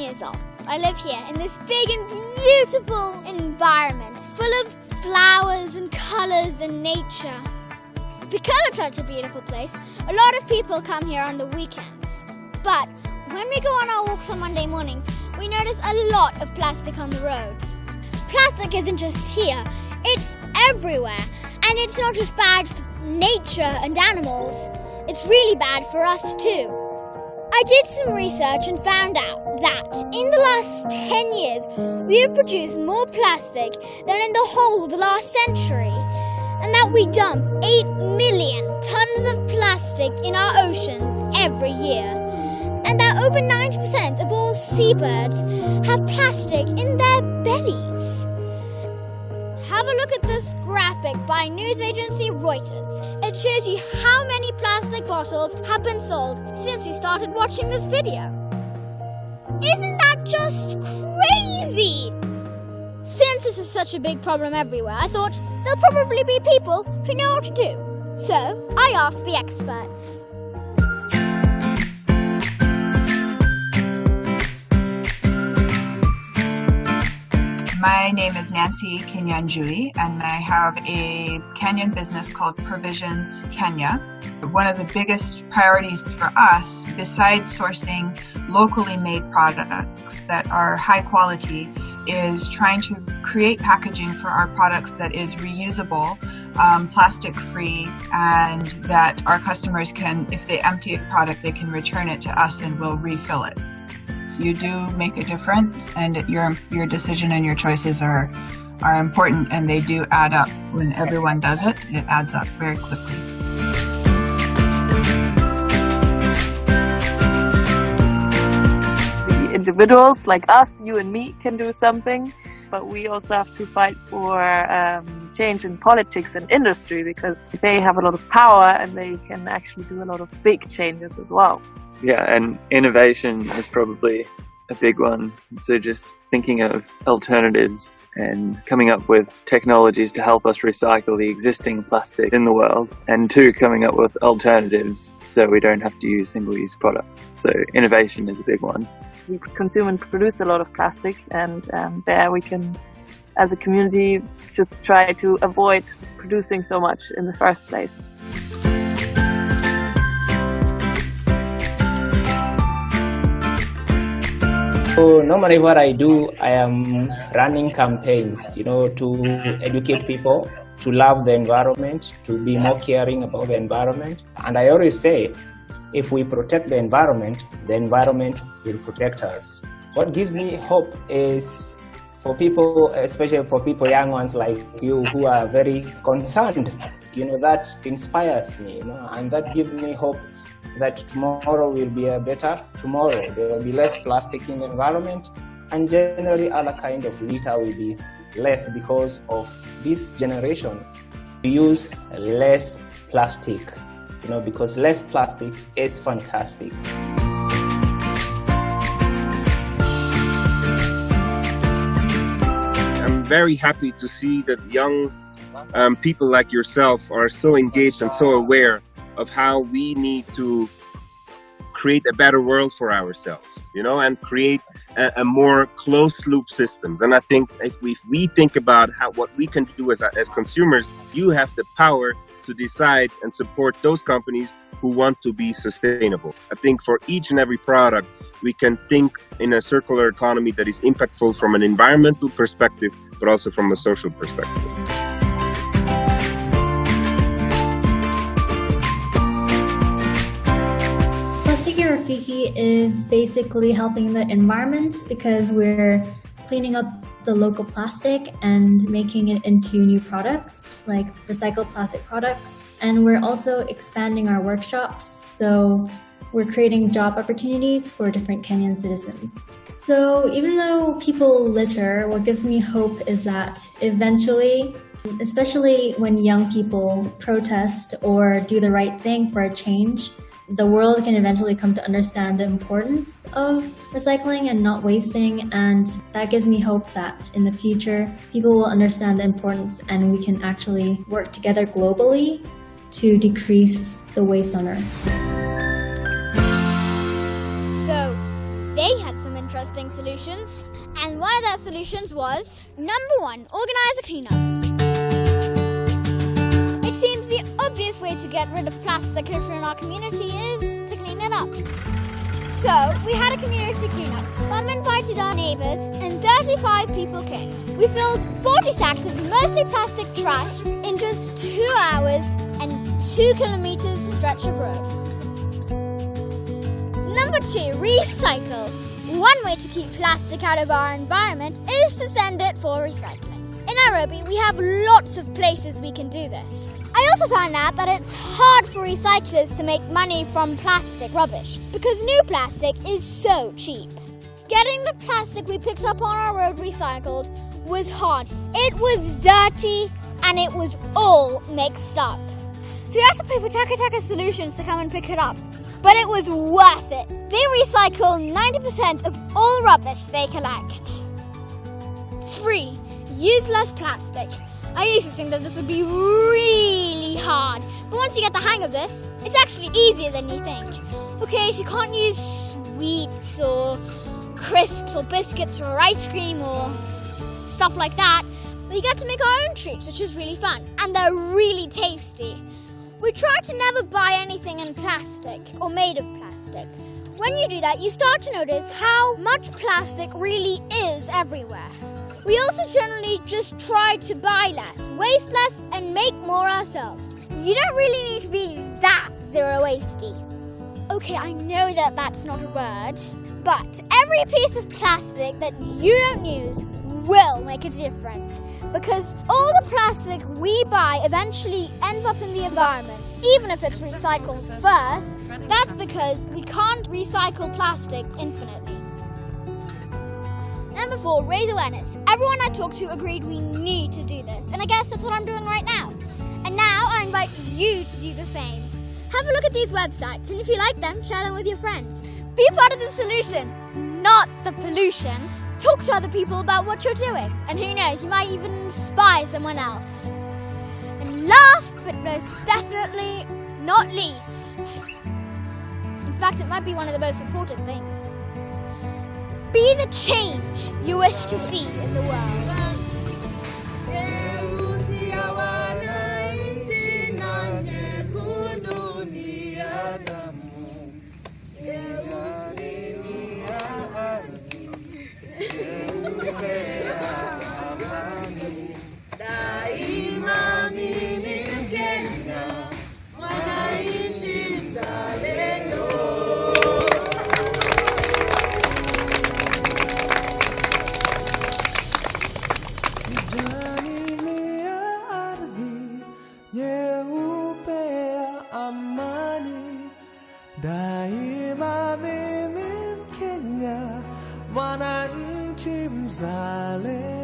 years old. I live here in this big and beautiful environment full of flowers and colours and nature. Because it's such a beautiful place, a lot of people come here on the weekends. But when we go on our walks on Monday mornings, we notice a lot of plastic on the roads. Plastic isn't just here, it's everywhere. And it's not just bad for nature and animals, it's really bad for us too. I did some research and found out that in the last 10 years, we have produced more plastic than in the whole of the last century. And that we dump 8 million tons of plastic in our oceans every year. And that over 90% of all seabirds have plastic in their bellies. Have a look at this graphic by news agency Reuters. It shows you how many plastic bottles have been sold since you started watching this video. Isn't that just crazy? Since this is such a big problem everywhere, I thought there'll probably be people who know what to do. So, I asked the experts. My name is Nancy Kinyanjui, and I have a Kenyan business called Provisions Kenya. One of the biggest priorities for us, besides sourcing locally made products that are high quality, is trying to create packaging for our products that is reusable, plastic-free, and that our customers can, if they empty a product, they can return it to us and we'll refill it. So you do make a difference, and your decision and your choices are important, and they do add up. When everyone does it, it adds up very quickly. The individuals like us, you and me, can do something, but we also have to fight for change in politics and industry, because they have a lot of power and they can actually do a lot of big changes as well. Yeah, and innovation is probably a big one. So just thinking of alternatives and coming up with technologies to help us recycle the existing plastic in the world, and two, coming up with alternatives so we don't have to use single-use products. So innovation is a big one. We consume and produce a lot of plastic, and there we can, as a community, just try to avoid producing so much in the first place. So normally what I do, I am running campaigns, to educate people, to love the environment, to be more caring about the environment. And I always say, if we protect the environment will protect us. What gives me hope is for people, especially for people, young ones like you, who are very concerned, that inspires me, and that gives me hope that tomorrow will be a better tomorrow. There will be less plastic in the environment, and generally other kind of litter will be less because of this generation. We use less plastic, because less plastic is fantastic. I'm very happy to see that young people like yourself are so engaged and so aware of how we need to create a better world for ourselves, and create a more closed loop systems. And I think if we think about what we can do as consumers, you have the power to decide and support those companies who want to be sustainable. I think for each and every product, we can think in a circular economy that is impactful from an environmental perspective, but also from a social perspective. Rafiki is basically helping the environment because we're cleaning up the local plastic and making it into new products like recycled plastic products. And we're also expanding our workshops, so we're creating job opportunities for different Kenyan citizens. So even though people litter, what gives me hope is that eventually, especially when young people protest or do the right thing for a change, the world can eventually come to understand the importance of recycling and not wasting, and that gives me hope that in the future people will understand the importance and we can actually work together globally to decrease the waste on Earth. So, they had some interesting interesting solutions. And one of their solutions was, number 1, organize a cleanup. It seems the obvious way to get rid of plastic in our community is to clean it up. So, we had a community cleanup. Mum invited our neighbours and 35 people came. We filled 40 sacks of mostly plastic trash in just 2 hours and 2 kilometres stretch of road. Number 2, recycle. One way to keep plastic out of our environment is to send it for recycling. In Nairobi, we have lots of places we can do this. I also found out that it's hard for recyclers to make money from plastic rubbish because new plastic is so cheap. Getting the plastic we picked up on our road recycled was hard. It was dirty and it was all mixed up. So we had to pay for Taka Solutions to come and pick it up. But it was worth it. They recycle 90% of all rubbish they collect. 3. Use less plastic. I used to think that this would be really hard, but once you get the hang of this, it's actually easier than you think. Okay, so you can't use sweets or crisps or biscuits or ice cream or stuff like that, but you get to make our own treats, which is really fun, and they're really tasty. We try to never buy anything in plastic or made of plastic. When you do that, you start to notice how much plastic really is everywhere. We also generally just try to buy less, waste less, and make more ourselves. You don't really need to be that zero-wastey. Okay, I know that that's not a word, but every piece of plastic that you don't use will make a difference because all the plastic we buy eventually ends up in the environment, even if it's recycled first. That's because we can't recycle plastic infinitely. Number 4, raise awareness. Everyone I talked to agreed we need to do this, and I guess that's what I'm doing right now. And now I invite you to do the same. Have a look at these websites, and if you like them, share them with your friends. Be part of the solution, not the pollution. Talk to other people about what you're doing, and who knows, you might even inspire someone else. And last but most definitely not least, in fact it might be one of the most important things, be the change you wish to see in the world. Daima mimi Mkenya, mwananchi mzalendo.